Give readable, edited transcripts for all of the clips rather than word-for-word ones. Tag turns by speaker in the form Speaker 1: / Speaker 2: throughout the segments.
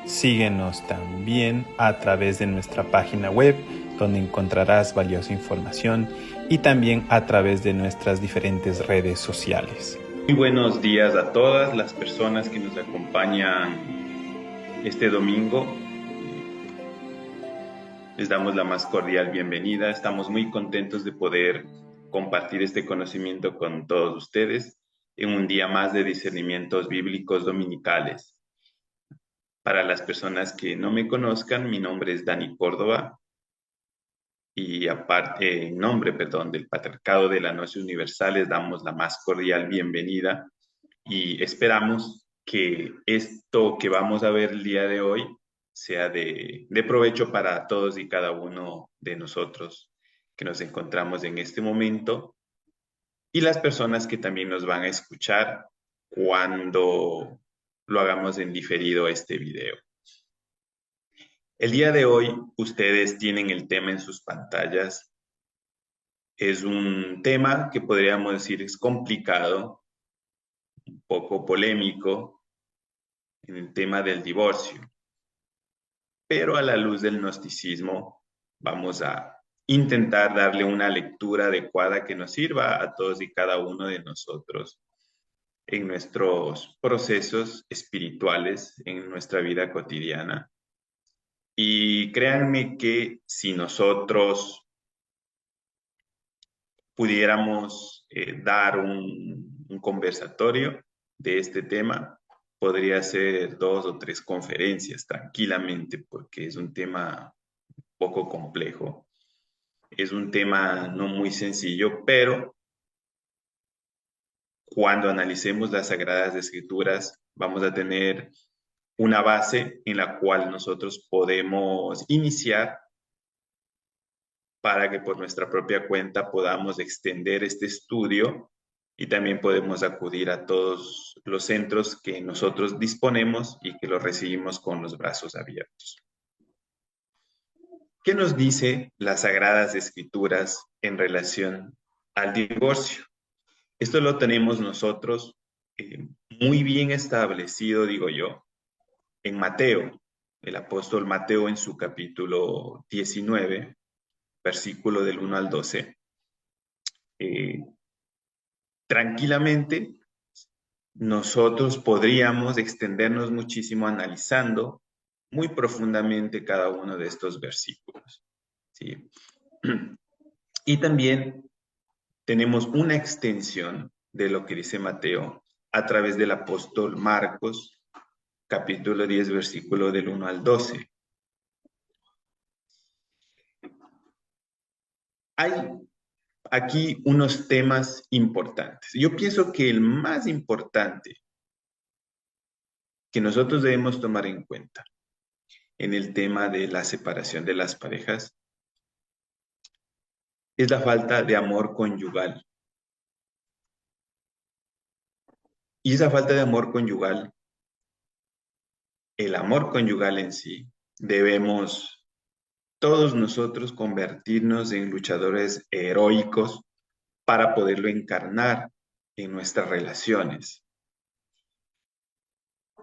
Speaker 1: Síguenos también a través de nuestra página web, donde encontrarás valiosa información, y también a través de nuestras diferentes redes sociales.
Speaker 2: Muy buenos días a todas las personas que nos acompañan este domingo. Les damos la más cordial bienvenida. Estamos muy contentos de poder compartir este conocimiento con todos ustedes en un día más de discernimientos bíblicos dominicales. Para las personas que no me conozcan, mi nombre es Dani Córdoba y en nombre, del Patriarcado de la Noche Universal les damos la más cordial bienvenida y esperamos que esto que vamos a ver el día de hoy sea de provecho para todos y cada uno de nosotros que nos encontramos en este momento y las personas que también nos van a escuchar cuando lo hagamos en diferido este video. El día de hoy ustedes tienen el tema en sus pantallas. Es un tema que podríamos decir es complicado, un poco polémico, en el tema del divorcio. Pero a la luz del gnosticismo vamos a intentar darle una lectura adecuada que nos sirva a todos y cada uno de nosotros en nuestros procesos espirituales, en nuestra vida cotidiana. Y créanme que si nosotros pudiéramos dar un conversatorio de este tema, podría ser 2 o 3 conferencias tranquilamente, porque es un tema poco complejo. Es un tema no muy sencillo, pero cuando analicemos las Sagradas Escrituras, vamos a tener una base en la cual nosotros podemos iniciar para que por nuestra propia cuenta podamos extender este estudio y también podemos acudir a todos los centros que nosotros disponemos y que los recibimos con los brazos abiertos. ¿Qué nos dice las Sagradas Escrituras en relación al divorcio? Esto lo tenemos nosotros muy bien establecido, digo yo, en Mateo, el apóstol Mateo en su capítulo 19, versículo del 1 al 12. Tranquilamente, nosotros podríamos extendernos muchísimo analizando muy profundamente cada uno de estos versículos, ¿sí? Y también tenemos una extensión de lo que dice Mateo a través del apóstol Marcos, capítulo 10, versículo del 1 al 12. Hay aquí unos temas importantes. Yo pienso que el más importante que nosotros debemos tomar en cuenta en el tema de la separación de las parejas es la falta de amor conyugal. Y esa falta de amor conyugal, el amor conyugal en sí, debemos todos nosotros convertirnos en luchadores heroicos para poderlo encarnar en nuestras relaciones.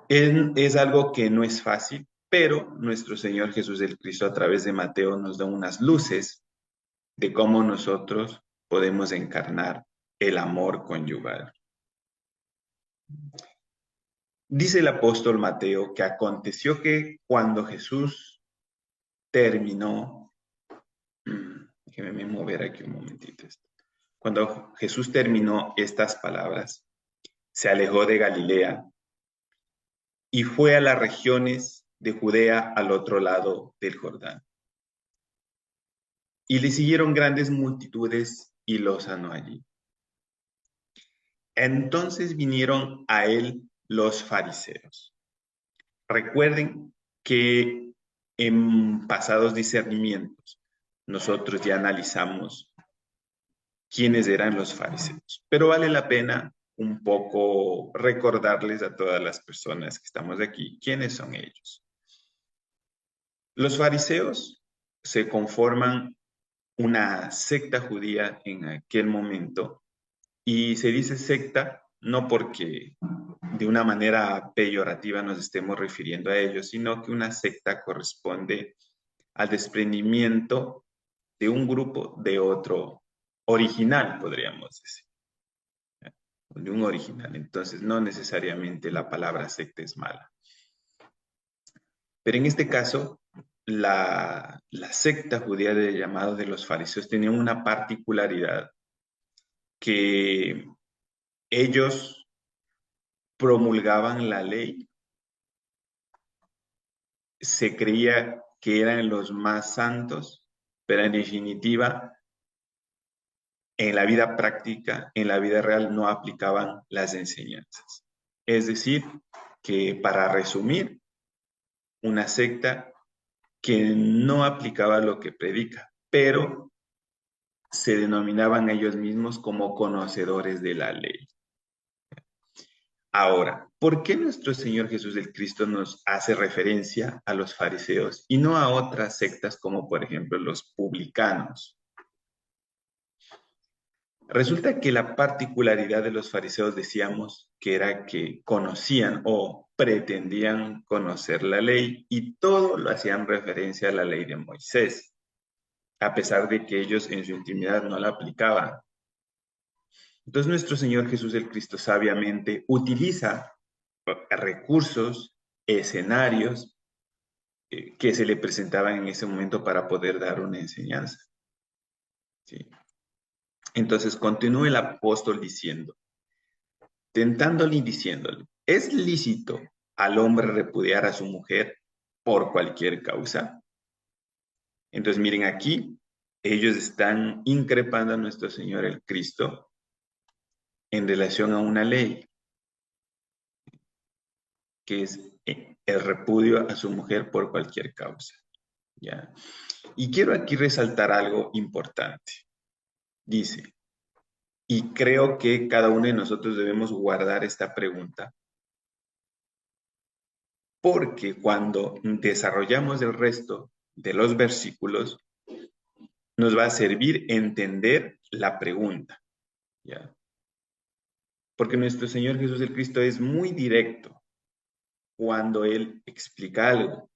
Speaker 2: Es algo que no es fácil, pero nuestro Señor Jesús el Cristo a través de Mateo nos da unas luces de cómo nosotros podemos encarnar el amor conyugal. Dice el apóstol Mateo que aconteció que cuando Jesús terminó, déjeme mover aquí un momentito esto. Cuando Jesús terminó estas palabras, se alejó de Galilea y fue a las regiones de Judea al otro lado del Jordán. Y le siguieron grandes multitudes y lo sanó allí. Entonces vinieron a él los fariseos. Recuerden que en pasados discernimientos nosotros ya analizamos quiénes eran los fariseos, pero vale la pena un poco recordarles a todas las personas que estamos aquí quiénes son ellos. Los fariseos se conforman una secta judía en aquel momento, y se dice secta no porque de una manera peyorativa nos estemos refiriendo a ellos, sino que una secta corresponde al desprendimiento de un grupo de otro original, podríamos decir, de un original. Entonces, no necesariamente la palabra secta es mala. Pero en este caso, la secta judía del llamado de los fariseos tenía una particularidad que ellos promulgaban la ley, se creía que eran los más santos, pero en definitiva, en la vida práctica, en la vida real, no aplicaban las enseñanzas. Es decir, que para resumir, una secta que no aplicaba lo que predica, pero se denominaban ellos mismos como conocedores de la ley. Ahora, ¿por qué nuestro Señor Jesús el Cristo nos hace referencia a los fariseos y no a otras sectas como por ejemplo los publicanos? Resulta que la particularidad de los fariseos decíamos que era que conocían o pretendían conocer la ley y todo lo hacían referencia a la ley de Moisés, a pesar de que ellos en su intimidad no la aplicaban. Entonces nuestro Señor Jesús el Cristo sabiamente utiliza recursos, escenarios que se le presentaban en ese momento para poder dar una enseñanza. ¿Sí? Entonces continúa el apóstol diciendo, tentándole y diciéndole, ¿es lícito al hombre repudiar a su mujer por cualquier causa? Entonces miren aquí, ellos están increpando a nuestro Señor el Cristo en relación a una ley, que es el repudio a su mujer por cualquier causa. ¿Ya? Y quiero aquí resaltar algo importante. Dice, y creo que cada uno de nosotros debemos guardar esta pregunta, porque cuando desarrollamos el resto de los versículos, nos va a servir entender la pregunta. ¿Ya? Porque nuestro Señor Jesús el Cristo es muy directo cuando Él explica algo.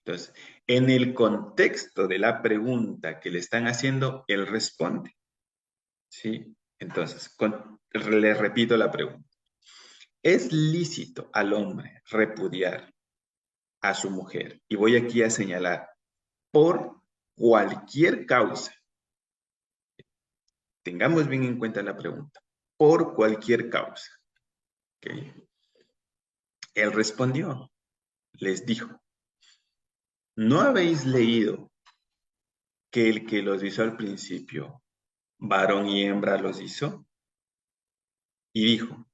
Speaker 2: Entonces, en el contexto de la pregunta que le están haciendo, Él responde. ¿Sí? Entonces, le repito la pregunta. ¿Es lícito al hombre repudiar a su mujer? Y voy aquí a señalar, por cualquier causa. Tengamos bien en cuenta la pregunta. Por cualquier causa. ¿Okay? Él respondió, les dijo, ¿no habéis leído que el que los hizo al principio, varón y hembra los hizo? Y dijo,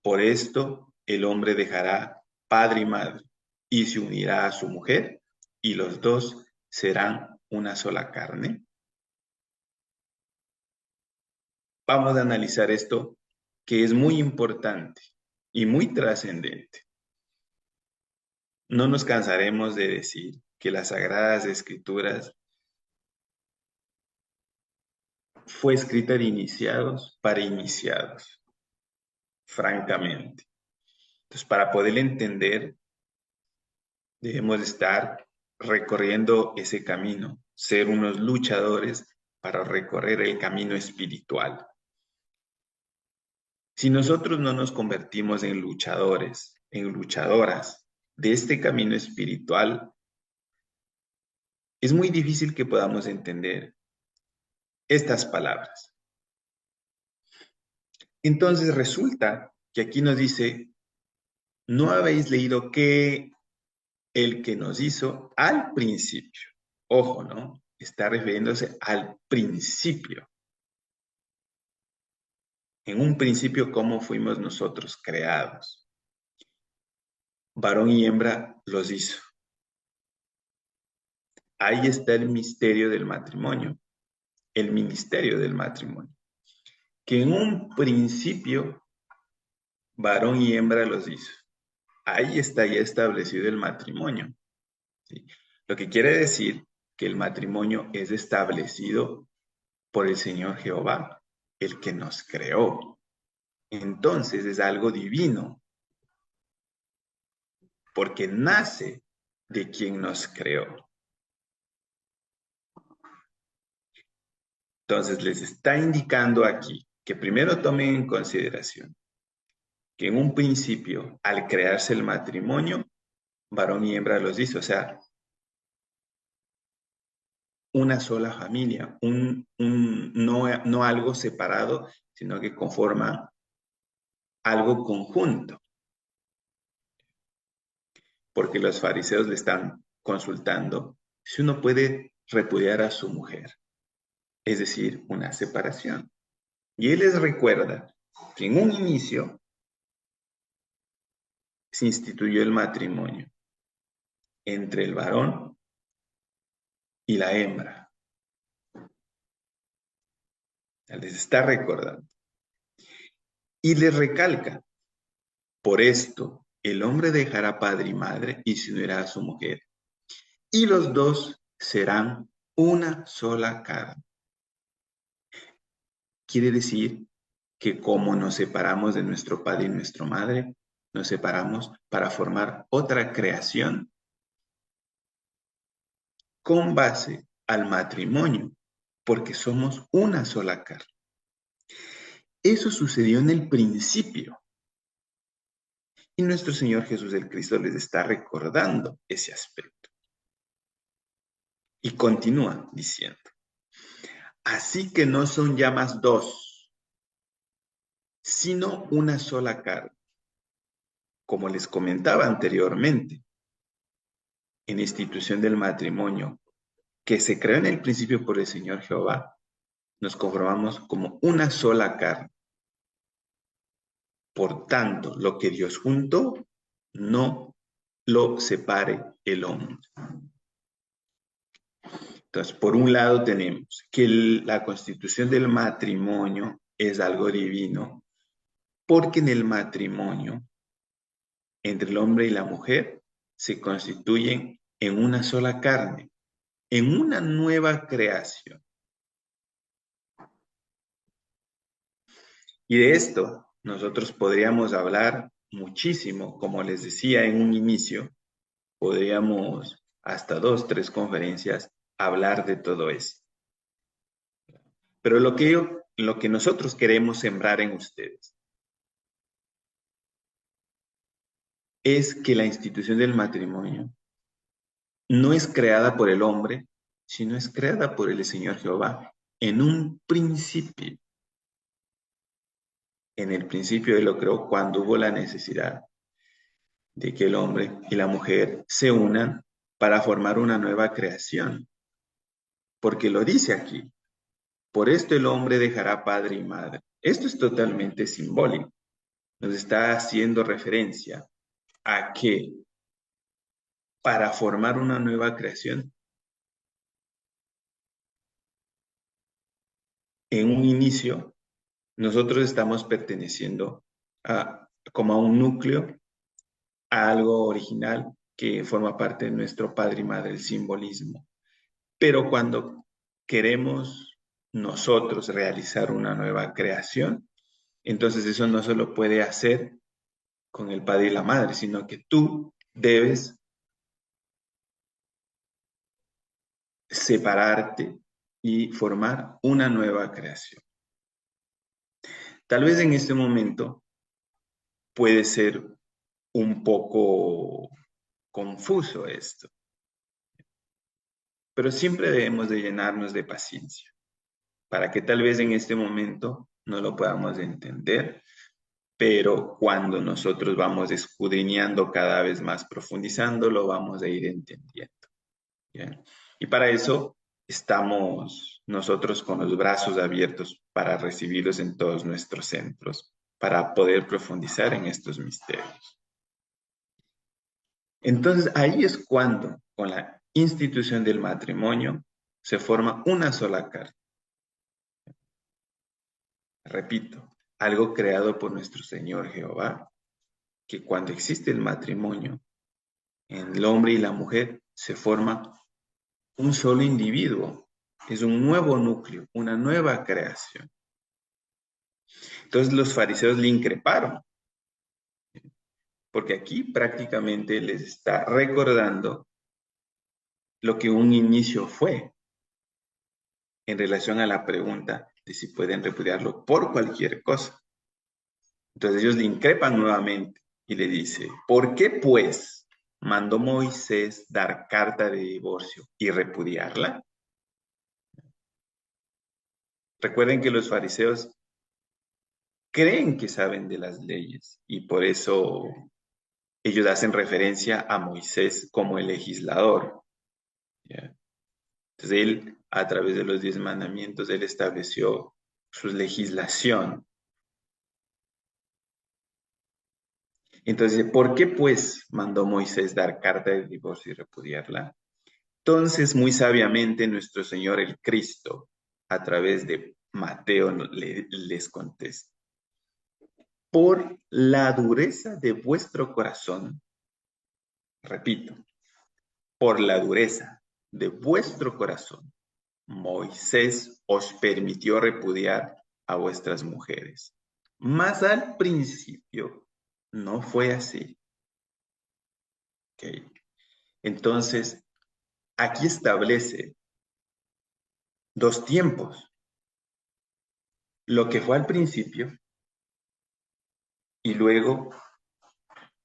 Speaker 2: por esto el hombre dejará padre y madre y se unirá a su mujer y los dos serán una sola carne. Vamos a analizar esto que es muy importante y muy trascendente. No nos cansaremos de decir que las Sagradas Escrituras fue escrita de iniciados para iniciados, francamente. Entonces, para poder entender, debemos estar recorriendo ese camino, ser unos luchadores para recorrer el camino espiritual. Si nosotros no nos convertimos en luchadores, en luchadoras de este camino espiritual, es muy difícil que podamos entender estas palabras. Entonces resulta que aquí nos dice, ¿no habéis leído que el que nos hizo al principio? Ojo, ¿no? Está refiriéndose al principio. En un principio, ¿cómo fuimos nosotros creados? Varón y hembra los hizo. Ahí está el misterio del matrimonio, el ministerio del matrimonio. Que en un principio, varón y hembra los hizo. Ahí está ya establecido el matrimonio. ¿Sí? Lo que quiere decir que el matrimonio es establecido por el Señor Jehová, el que nos creó. entonces es algo divino, porque nace de quien nos creó. Entonces les está indicando aquí que primero tomen en consideración que en un principio, al crearse el matrimonio, varón y hembra los hizo, o sea, una sola familia, no algo separado, sino que conforma algo conjunto, porque los fariseos le están consultando si uno puede repudiar a su mujer, es decir, una separación. Y él les recuerda que en un inicio se instituyó el matrimonio entre el varón y la hembra. Les está recordando. Y les recalca, por esto, el hombre dejará padre y madre y se unirá a su mujer. Y los dos serán una sola carne. Quiere decir que como nos separamos de nuestro padre y nuestra madre, nos separamos para formar otra creación con base al matrimonio, porque somos una sola carne. Eso sucedió en el principio. Y nuestro Señor Jesús el Cristo les está recordando ese aspecto. Y continúa diciendo, así que no son ya más dos, sino una sola carne. Como les comentaba anteriormente, en la institución del matrimonio, que se creó en el principio por el Señor Jehová, nos conformamos como una sola carne. Por tanto, lo que Dios juntó, no lo separe el hombre. Entonces, por un lado tenemos que la constitución del matrimonio es algo divino, porque en el matrimonio, entre el hombre y la mujer, se constituyen en una sola carne, en una nueva creación. Y de esto nosotros podríamos hablar muchísimo, como les decía en un inicio, podríamos hasta 2, 3 conferencias hablar de todo eso. Pero lo que nosotros queremos sembrar en ustedes es que la institución del matrimonio no es creada por el hombre, sino es creada por el Señor Jehová en un principio. En el principio Él lo creó cuando hubo la necesidad de que el hombre y la mujer se unan para formar una nueva creación. Porque lo dice aquí, por esto el hombre dejará padre y madre. Esto es totalmente simbólico. Nos está haciendo referencia a que para formar una nueva creación, en un inicio, nosotros estamos perteneciendo como a un núcleo, a algo original que forma parte de nuestro padre y madre, el simbolismo. Pero cuando queremos nosotros realizar una nueva creación, entonces eso no se lo puede hacer con el padre y la madre, sino que tú debes separarte y formar una nueva creación. Tal vez en este momento puede ser un poco confuso esto, pero siempre debemos de llenarnos de paciencia para que tal vez en este momento no lo podamos entender, pero cuando nosotros vamos escudriñando cada vez más, profundizando, lo vamos a ir entendiendo. ¿Bien? Y para eso estamos nosotros con los brazos abiertos para recibirlos en todos nuestros centros, para poder profundizar en estos misterios. Entonces, ahí es cuando, con la institución del matrimonio, se forma una sola carne. Repito, algo creado por nuestro Señor Jehová, que cuando existe el matrimonio, en el hombre y la mujer se forma un solo individuo, es un nuevo núcleo, una nueva creación. Entonces los fariseos le increparon, porque aquí prácticamente les está recordando lo que un inicio fue en relación a la pregunta de si pueden repudiarlo por cualquier cosa. Entonces ellos le increpan nuevamente y le dice, ¿por qué pues mandó Moisés dar carta de divorcio y repudiarla? Recuerden que los fariseos creen que saben de las leyes y por eso ellos hacen referencia a Moisés como el legislador. ¿Ya? Entonces él, a través de los 10 mandamientos, él estableció su legislación. Entonces, ¿por qué pues mandó Moisés dar carta de divorcio y repudiarla? Entonces, muy sabiamente, nuestro Señor el Cristo, a través de Mateo, les contesta, por la dureza de vuestro corazón, repito, por la dureza de vuestro corazón, Moisés os permitió repudiar a vuestras mujeres. Mas al principio no fue así. ¿Okay? Entonces, aquí establece dos tiempos. Lo que fue al principio y luego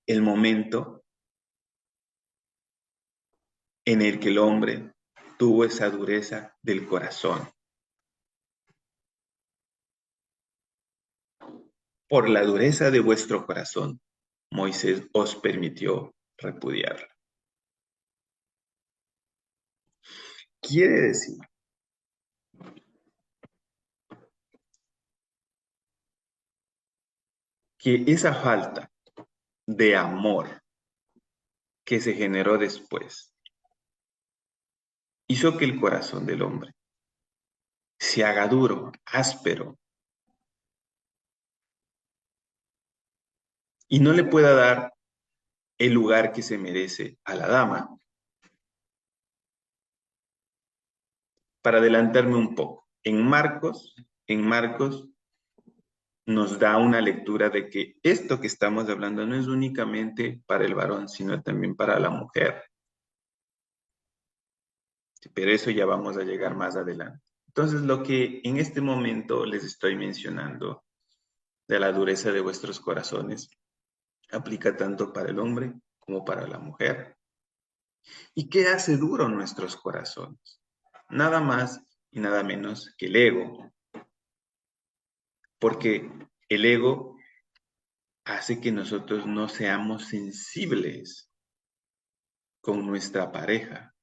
Speaker 2: el momento en el que el hombre tuvo esa dureza del corazón. Por la dureza de vuestro corazón, Moisés os permitió repudiarla. Quiere decir que esa falta de amor que se generó después hizo que el corazón del hombre se haga duro, áspero, y no le pueda dar el lugar que se merece a la dama. Para adelantarme un poco, en Marcos nos da una lectura de que esto que estamos hablando no es únicamente para el varón, sino también para la mujer. Pero eso ya vamos a llegar más adelante. Entonces, lo que en este momento les estoy mencionando de la dureza de vuestros corazones aplica tanto para el hombre como para la mujer. ¿Y qué hace duro nuestros corazones? Nada más y nada menos que el ego. Porque el ego hace que nosotros no seamos sensibles con nuestra pareja,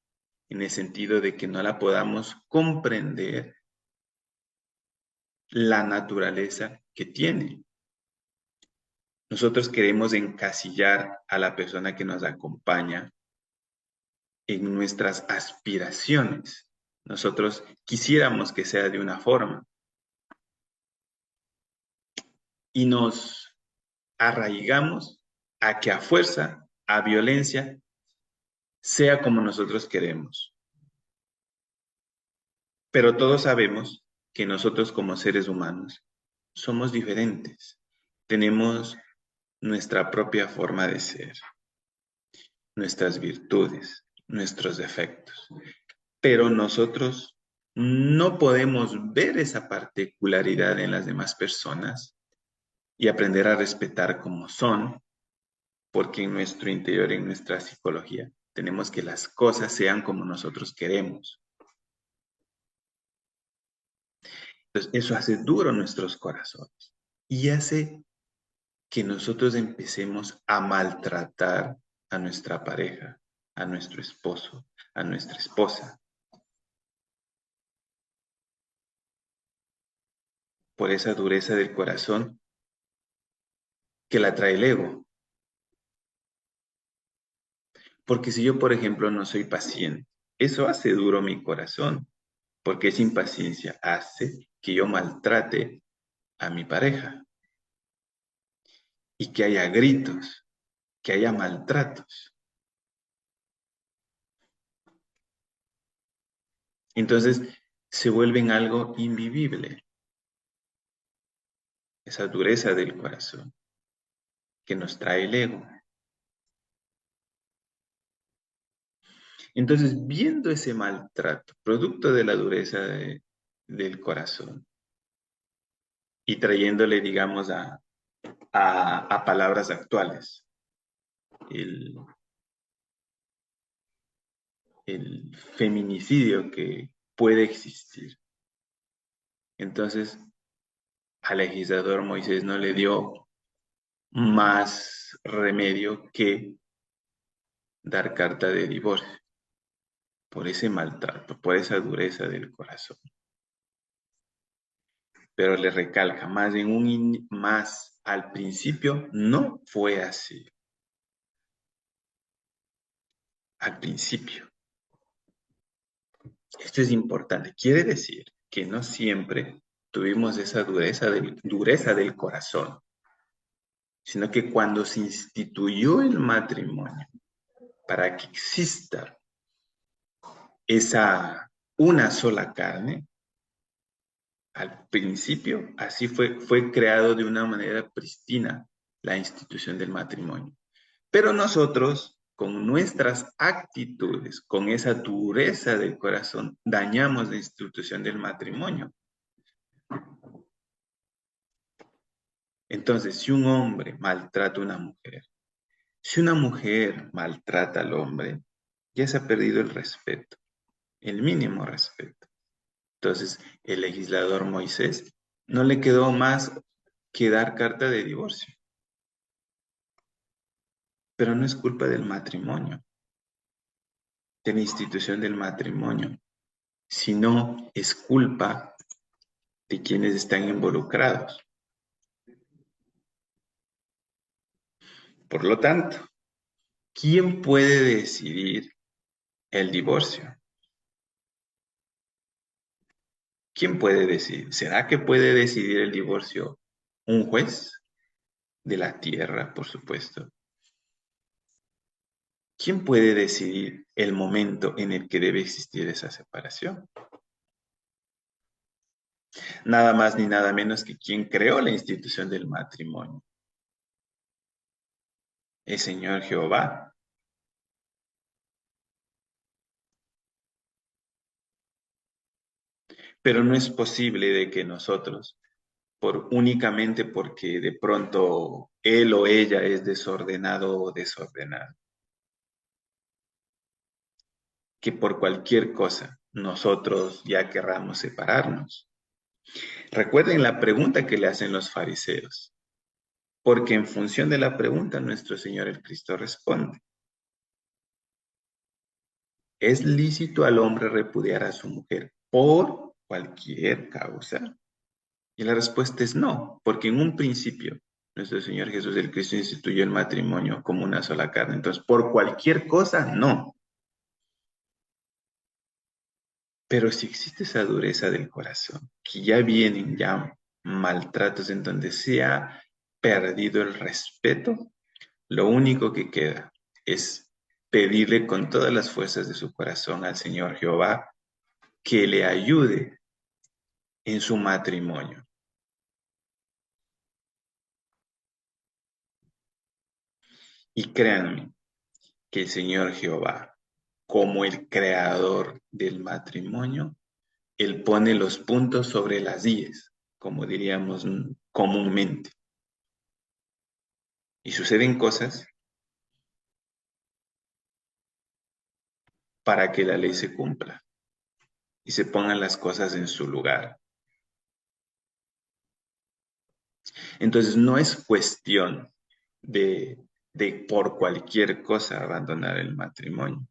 Speaker 2: en el sentido de que no la podamos comprender la naturaleza que tiene. Nosotros queremos encasillar a la persona que nos acompaña en nuestras aspiraciones. Nosotros quisiéramos que sea de una forma y nos arraigamos a que a fuerza, a violencia, sea como nosotros queremos. Pero todos sabemos que nosotros como seres humanos somos diferentes. Tenemos nuestra propia forma de ser, nuestras virtudes, nuestros defectos. Pero nosotros no podemos ver esa particularidad en las demás personas y aprender a respetar como son, porque en nuestro interior, en nuestra psicología, tenemos que las cosas sean como nosotros queremos. Entonces, eso hace duro nuestros corazones y hace que nosotros empecemos a maltratar a nuestra pareja, a nuestro esposo, a nuestra esposa, por esa dureza del corazón que la trae el ego. Porque si yo, por ejemplo, no soy paciente, eso hace duro mi corazón, porque esa impaciencia hace que yo maltrate a mi pareja y que haya gritos, que haya maltratos. Entonces se vuelven algo invivible. esa dureza del corazón que nos trae el ego. Entonces, viendo ese maltrato, producto de la dureza del corazón, y trayéndole, digamos, a palabras actuales, el, el feminicidio que puede existir. Entonces, al legislador Moisés no le dio más remedio que dar carta de divorcio por ese maltrato, por esa dureza del corazón. Pero le recalca, más al principio no fue así. Al principio. Esto es importante. Quiere decir que no siempre tuvimos esa dureza del corazón, sino que cuando se instituyó el matrimonio, para que exista esa una sola carne, al principio así fue creado de una manera pristina la institución del matrimonio. Pero nosotros, con nuestras actitudes, con esa dureza del corazón, dañamos la institución del matrimonio. Entonces, si un hombre maltrata a una mujer, si una mujer maltrata al hombre, ya se ha perdido el respeto, el mínimo respeto. Entonces, el legislador Moisés no le quedó más que dar carta de divorcio. Pero no es culpa del matrimonio, de la institución del matrimonio, sino es culpa de quienes están involucrados. Por lo tanto, ¿quién puede decidir el divorcio? ¿Quién puede decidir? ¿Será que puede decidir el divorcio un juez de la tierra, por supuesto? ¿Quién puede decidir el momento en el que debe existir esa separación? Nada más ni nada menos que quien creó la institución del matrimonio, el Señor Jehová. Pero no es posible de que nosotros, únicamente porque de pronto él o ella es desordenado o desordenada, que por cualquier cosa nosotros ya querramos separarnos. Recuerden la pregunta que le hacen los fariseos, porque en función de la pregunta nuestro Señor el Cristo responde. ¿Es lícito al hombre repudiar a su mujer por cualquier causa? Y la respuesta es no, porque en un principio nuestro Señor Jesús el Cristo instituyó el matrimonio como una sola carne. Entonces, por cualquier cosa, no. Pero si existe esa dureza del corazón, que ya vienen ya maltratos en donde se ha perdido el respeto, lo único que queda es pedirle con todas las fuerzas de su corazón al Señor Jehová que le ayude en su matrimonio. Y créanme que el Señor Jehová, como el creador del matrimonio, Él pone los puntos sobre las íes, como diríamos comúnmente. Y suceden cosas para que la ley se cumpla y se pongan las cosas en su lugar. Entonces no es cuestión de por cualquier cosa abandonar el matrimonio.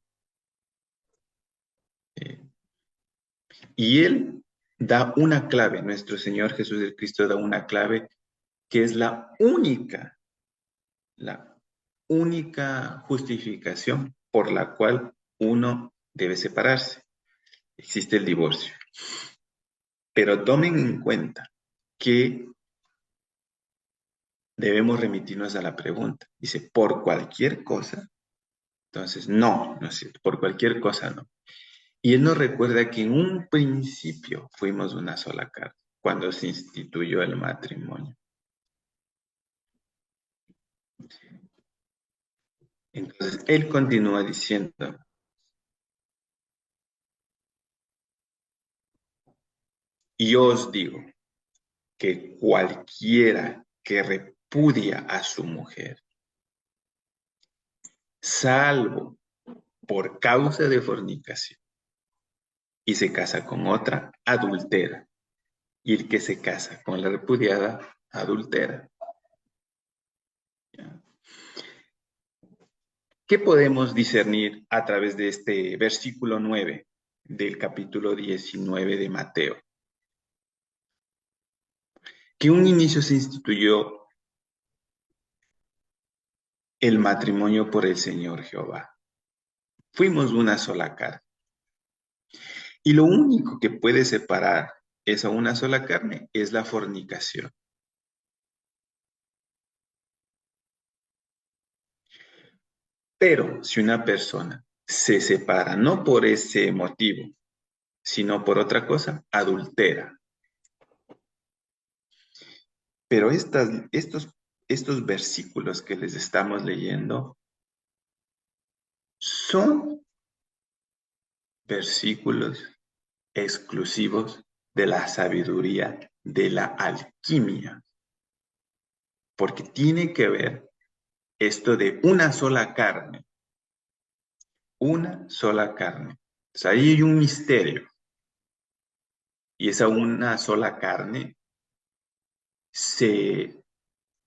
Speaker 2: Y Él da una clave, nuestro Señor Jesús el Cristo da una clave que es la única justificación por la cual uno debe separarse. Existe el divorcio. Pero tomen en cuenta que debemos remitirnos a la pregunta. Dice, por cualquier cosa. Entonces, no es cierto. Por cualquier cosa no. Y Él nos recuerda que en un principio fuimos una sola carne, cuando se instituyó el matrimonio. Entonces, él continúa diciendo, y os digo que cualquiera que repudia a su mujer, salvo por causa de fornicación, y se casa con otra, adultera. Y el que se casa con la repudiada, adultera. ¿Qué podemos discernir a través de este versículo 9 del capítulo 19 de Mateo? Que un inicio se instituyó el matrimonio por el Señor Jehová. Fuimos una sola carne. Y lo único que puede separar esa una sola carne es la fornicación. Pero si una persona se separa no por ese motivo, sino por otra cosa, adultera. Pero estos versículos que les estamos leyendo son versículos exclusivos de la sabiduría de la alquimia, porque tiene que ver esto de una sola carne, una sola carne. O sea, ahí hay un misterio, y esa una sola carne se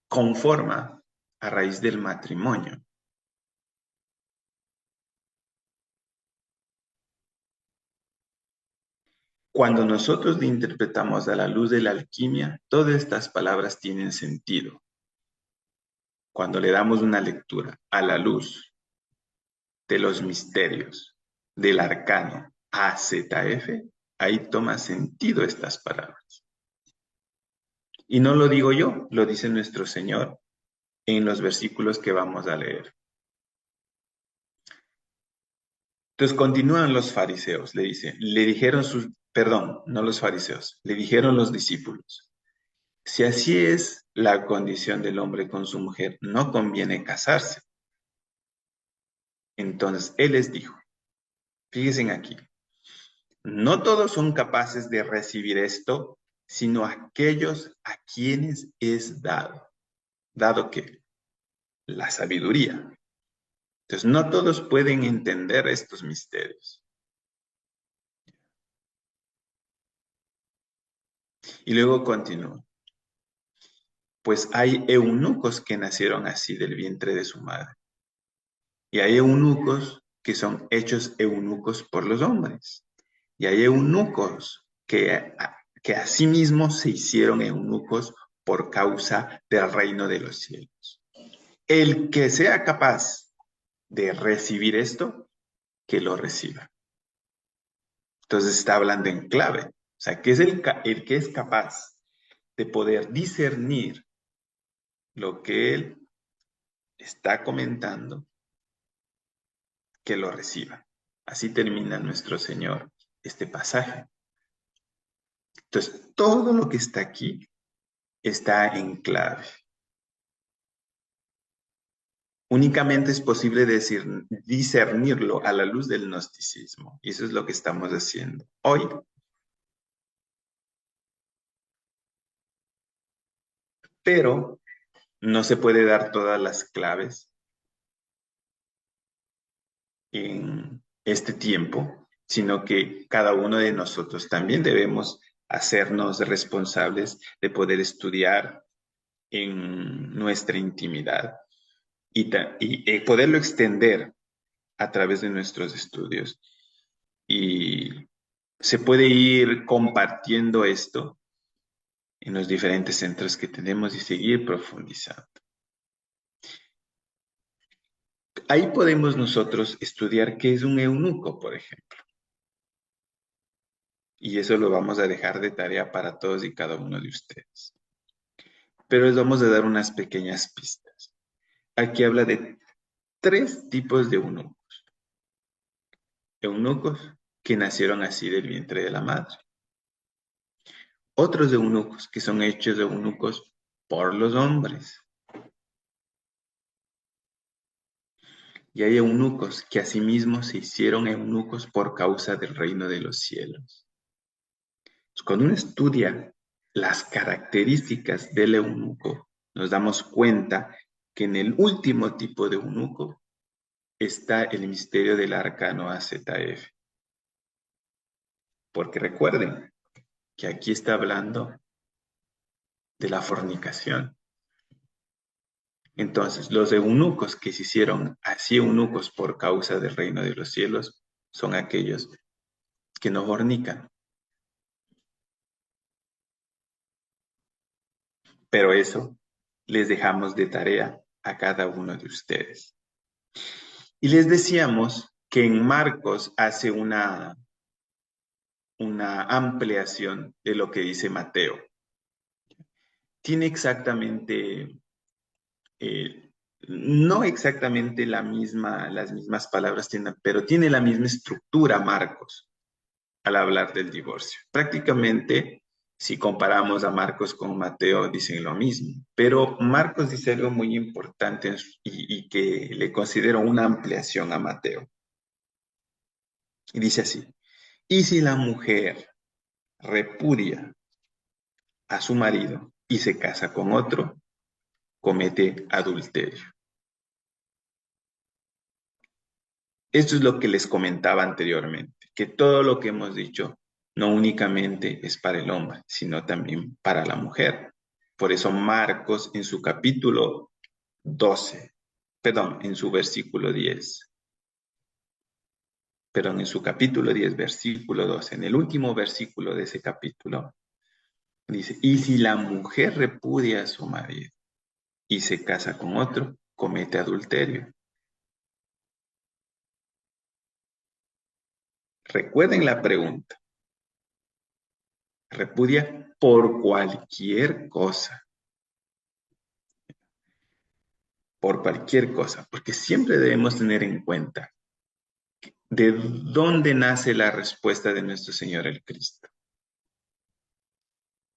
Speaker 2: conforma a raíz del matrimonio. Cuando nosotros le interpretamos a la luz de la alquimia, todas estas palabras tienen sentido. Cuando le damos una lectura a la luz de los misterios del arcano AZF, ahí toma sentido estas palabras. Y no lo digo yo, lo dice nuestro Señor en los versículos que vamos a leer. Entonces continúan los fariseos, le dijeron no los fariseos, le dijeron los discípulos, si así es la condición del hombre con su mujer, no conviene casarse. Entonces él les dijo, fíjense aquí, no todos son capaces de recibir esto, sino aquellos a quienes es dado. ¿Dado qué? La sabiduría. Entonces no todos pueden entender estos misterios. Y luego continúa. Pues hay eunucos que nacieron así del vientre de su madre. Y hay eunucos que son hechos eunucos por los hombres. Y hay eunucos que asimismo se hicieron eunucos por causa del reino de los cielos. El que sea capaz de recibir esto, que lo reciba. Entonces está hablando en clave. O sea, que es el que es capaz de poder discernir lo que él está comentando, que lo reciba. Así termina nuestro Señor este pasaje. Entonces, todo lo que está aquí está en clave. Únicamente es posible discernirlo a la luz del gnosticismo. Y eso es lo que estamos haciendo hoy. Pero no se puede dar todas las claves en este tiempo, sino que cada uno de nosotros también debemos hacernos responsables de poder estudiar en nuestra intimidad y poderlo extender a través de nuestros estudios. Y se puede ir compartiendo esto en los diferentes centros que tenemos y seguir profundizando. Ahí podemos nosotros estudiar qué es un eunuco, por ejemplo. Y eso lo vamos a dejar de tarea para todos y cada uno de ustedes. Pero les vamos a dar unas pequeñas pistas. Aquí habla de 3 tipos de eunucos. Eunucos que nacieron así del vientre de la madre. Otros eunucos que son hechos de eunucos por los hombres. Y hay eunucos que asimismo se hicieron eunucos por causa del reino de los cielos. Cuando uno estudia las características del eunuco, nos damos cuenta que en el último tipo de eunuco está el misterio del arcano AZF. Porque recuerden que aquí está hablando de la fornicación. Entonces, los eunucos que se hicieron así eunucos por causa del reino de los cielos son aquellos que no fornican. Pero eso les dejamos de tarea a cada uno de ustedes. Y les decíamos que en Marcos hace una ampliación de lo que dice Mateo. Tiene exactamente, no exactamente las mismas palabras, pero tiene la misma estructura Marcos al hablar del divorcio. Prácticamente, si comparamos a Marcos con Mateo, dicen lo mismo, pero Marcos dice algo muy importante y que le considero una ampliación a Mateo. Y dice así, y si la mujer repudia a su marido y se casa con otro, comete adulterio. Esto es lo que les comentaba anteriormente, que todo lo que hemos dicho no únicamente es para el hombre, sino también para la mujer. Por eso Marcos en su capítulo 12, perdón, en su versículo 10, perdón, en su capítulo 10, versículo 12, en el último versículo de ese capítulo, dice, y si la mujer repudia a su marido y se casa con otro, comete adulterio. Recuerden la pregunta. Repudia por cualquier cosa. Por cualquier cosa. Porque siempre debemos tener en cuenta de dónde nace la respuesta de nuestro Señor el Cristo.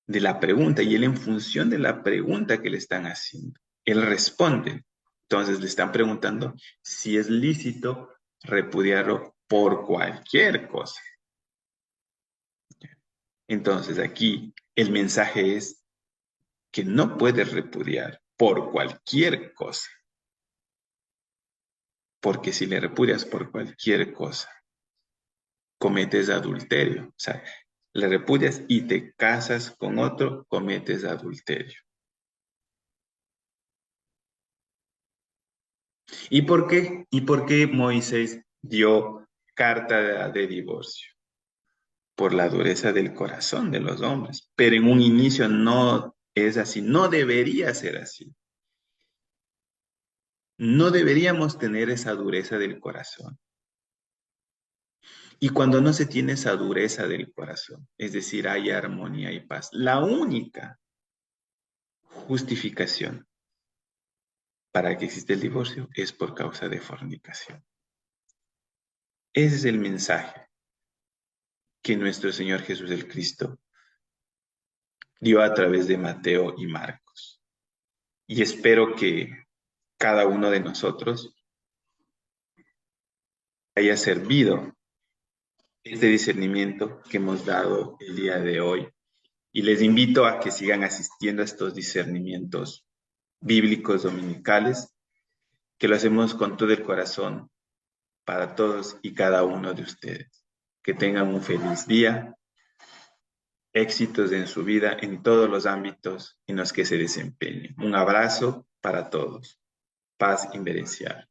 Speaker 2: De la pregunta. Y Él en función de la pregunta que le están haciendo, Él responde. Entonces le están preguntando si es lícito repudiarlo por cualquier cosa. Entonces aquí el mensaje es que no puedes repudiar por cualquier cosa. Porque si le repudias por cualquier cosa, cometes adulterio. O sea, le repudias y te casas con otro, cometes adulterio. ¿Y por qué? ¿Y por qué Moisés dio carta de divorcio? Por la dureza del corazón de los hombres. Pero en un inicio no es así, no debería ser así. No deberíamos tener esa dureza del corazón. Y cuando no se tiene esa dureza del corazón, es decir, hay armonía y paz, la única justificación para que exista el divorcio es por causa de fornicación. Ese es el mensaje que nuestro Señor Jesús el Cristo dio a través de Mateo y Marcos. Y espero que cada uno de nosotros haya servido este discernimiento que hemos dado el día de hoy. Y les invito a que sigan asistiendo a estos discernimientos bíblicos dominicales, que lo hacemos con todo el corazón para todos y cada uno de ustedes. Que tengan un feliz día, éxitos en su vida en todos los ámbitos en los que se desempeñen. Un abrazo para todos. Paz inverencial.